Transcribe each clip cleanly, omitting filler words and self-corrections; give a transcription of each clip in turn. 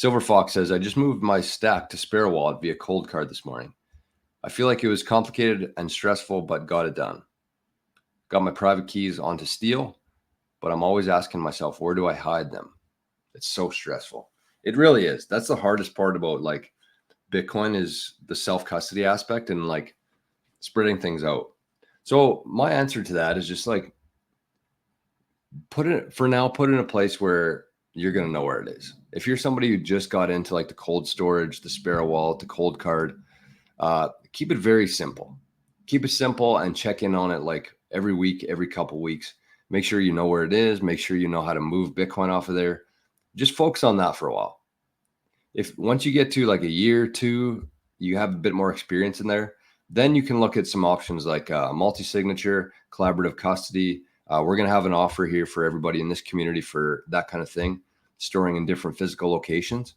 Silver Fox says, I just moved my stack to Spare Wallet via cold card this morning. I feel like it was complicated and stressful, but got it done. Got my private keys onto Steel, but I'm always asking myself, where do I hide them? It's so stressful. It really is. That's the hardest part about like Bitcoin, is the self-custody aspect and like spreading things out. So my answer to that is just like, put it in a place where you're going to know where it is. If you're somebody who just got into like the cold storage, the Spare Wallet, the cold card, keep it very simple. Keep it simple and check in on it like every week, every couple weeks. Make sure you know where it is. Make sure you know how to move Bitcoin off of there. Just focus on that for a while. If once you get to like a year or two, you have a bit more experience in there, then you can look at some options like multi-signature, collaborative custody. We're going to have an offer here for everybody in this community for that kind of thing, storing in different physical locations.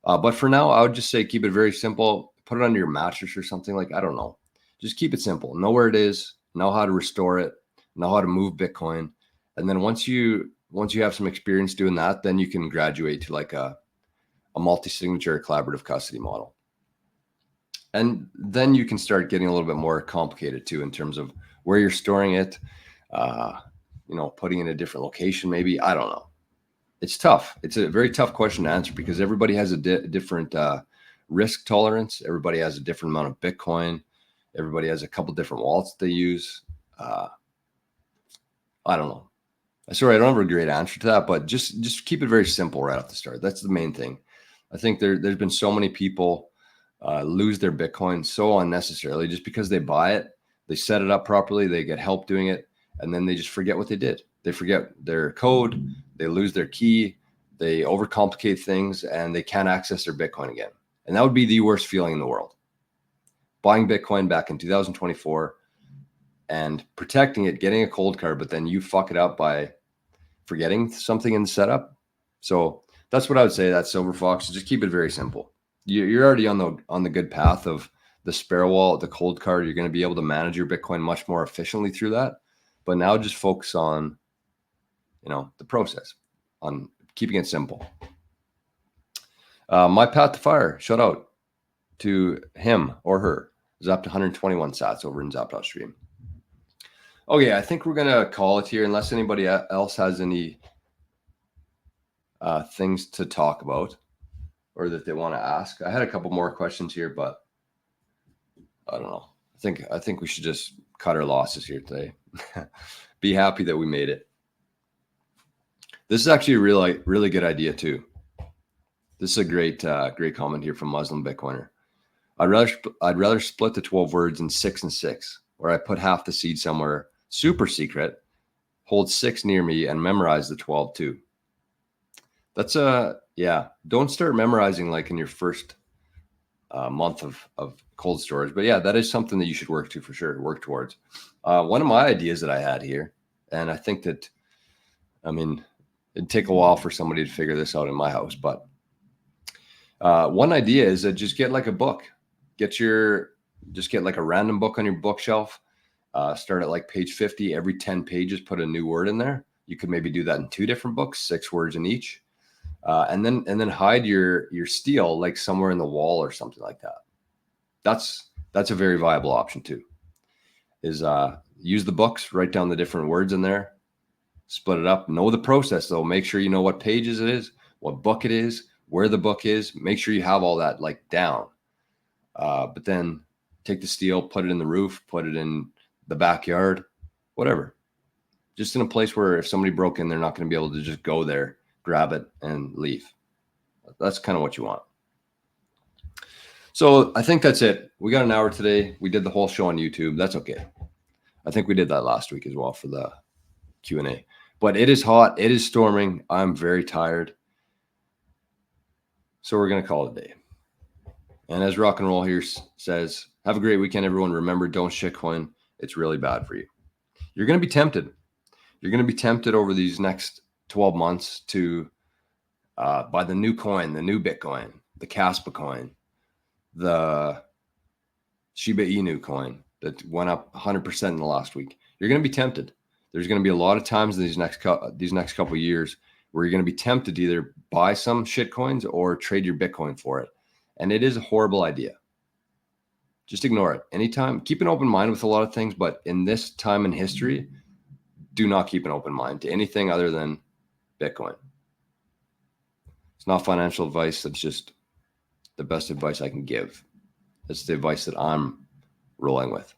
But for now, I would just say keep it very simple. Put it under your mattress or something, like, I don't know. Just keep it simple. Know where it is, know how to restore it, know how to move Bitcoin. And then once you have some experience doing that, then you can graduate to like a multi-signature collaborative custody model. And then you can start getting a little bit more complicated too, in terms of where you're storing it, putting in a different location, maybe. I don't know. It's tough. It's a very tough question to answer because everybody has a different risk tolerance. Everybody has a different amount of Bitcoin. Everybody has a couple different wallets they use. I don't know. Sorry, I don't have a great answer to that, but just keep it very simple right off the start. That's the main thing. I think there's been so many people lose their Bitcoin so unnecessarily just because they buy it, they set it up properly, they get help doing it, and then they just forget what they did. They forget their code, they lose their key, they overcomplicate things, and they can't access their Bitcoin again. And that would be the worst feeling in the world. Buying Bitcoin back in 2024 and protecting it, getting a cold card, but then you fuck it up by forgetting something in the setup. So that's what I would say. That's Silver Fox. Just keep it very simple. You're already on the good path of the Spare Wallet, the cold card. You're going to be able to manage your Bitcoin much more efficiently through that. But now just focus on, the process, on keeping it simple. My Path to Fire, shout out to him or her. Zapped 121 sats over in Zap.stream. Okay, I think we're going to call it here unless anybody else has any things to talk about or that they want to ask. I had a couple more questions here, but I don't know. I think we should just cut our losses here today. Be happy that we made it. This is actually a really good idea too. This is a great comment here from Muslim Bitcoiner. I'd rather split the 12 words in 6 and 6, where I put half the seed somewhere super secret, hold 6 near me, and memorize the 12 too. That's don't start memorizing like in your first month of cold storage. But yeah, that is something that you should work towards. One of my ideas that I had here, and I think that, it'd take a while for somebody to figure this out in my house, but one idea is that just get like a book. Get like a random book on your bookshelf. Start at like page 50. Every 10 pages, put a new word in there. You could maybe do that in 2 different books, 6 words in each. And then hide your Steel like somewhere in the wall or something like that. That's a very viable option too. Is use the books, write down the different words in there, split it up. Know the process though. Make sure you know what pages it is, what book it is, where the book is. Make sure you have all that like down. But then take the Steel, put it in the roof, put it in the backyard, whatever. Just in a place where if somebody broke in, they're not going to be able to just go there, grab it, and leave. That's kind of what you want. So I think that's it. We got an hour today. We did the whole show on YouTube. That's okay. I think we did that last week as well for the Q&A. But it is hot. It is storming. I'm very tired. So we're going to call it a day. And as Rock and Roll here says, have a great weekend, everyone. Remember, don't shitcoin. It's really bad for you. You're going to be tempted. You're going to be tempted over these next 12 months to buy the new coin, the new Bitcoin, the Caspa coin, the Shiba Inu coin that went up 100% in the last week. You're going to be tempted. There's going to be a lot of times in these next couple of years where you're going to be tempted to either buy some shit coins or trade your Bitcoin for it. And it is a horrible idea. Just ignore it. Anytime, keep an open mind with a lot of things, but in this time in history, do not keep an open mind to anything other than Bitcoin. It's not financial advice. That's just the best advice I can give. That's the advice that I'm rolling with.